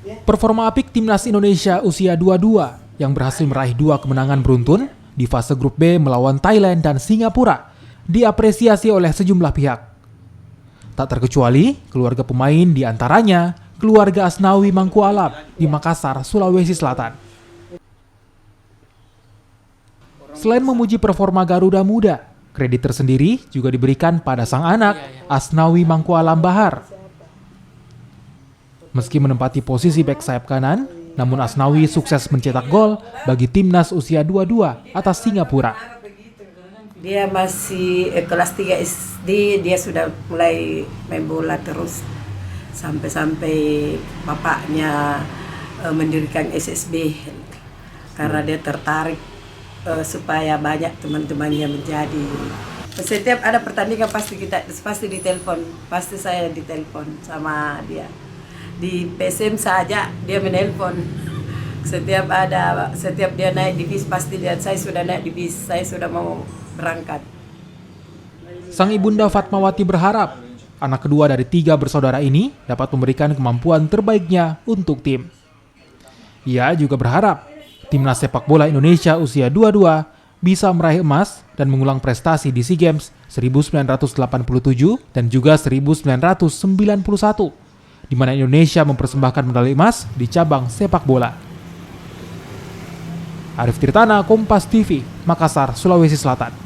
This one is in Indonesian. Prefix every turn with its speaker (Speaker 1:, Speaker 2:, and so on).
Speaker 1: Performa apik Timnas Indonesia usia 22 yang berhasil meraih 2 kemenangan beruntun di fase grup B melawan Thailand dan Singapura diapresiasi oleh sejumlah pihak. Tak terkecuali keluarga pemain, di antaranya keluarga Asnawi Mangkualam di Makassar, Sulawesi Selatan. Selain memuji performa Garuda Muda, kredit tersendiri juga diberikan pada sang anak, Asnawi Mangkualam Bahar. Meski menempati posisi bek sayap kanan, namun Asnawi sukses mencetak gol bagi timnas usia 22 atas Singapura.
Speaker 2: Dia masih kelas 3 SD, dia sudah mulai main bola terus. Sampai-sampai bapaknya mendirikan SSB karena dia tertarik supaya banyak teman-temannya menjadi. Setiap ada pertandingan pasti ditelepon, pasti saya ditelepon sama dia. Di PSM saja dia menelpon. Setiap dia naik di bis pasti lihat saya sudah naik di bis, saya sudah mau berangkat.
Speaker 1: Sang ibunda Fatmawati berharap anak kedua dari 3 bersaudara ini dapat memberikan kemampuan terbaiknya untuk tim. Ia juga berharap timnas sepak bola Indonesia usia 22 bisa meraih emas dan mengulang prestasi di SEA Games 1987 dan juga 1991, di mana Indonesia mempersembahkan medali emas di cabang sepak bola. Arif Tirtana, Kompas TV, Makassar, Sulawesi Selatan.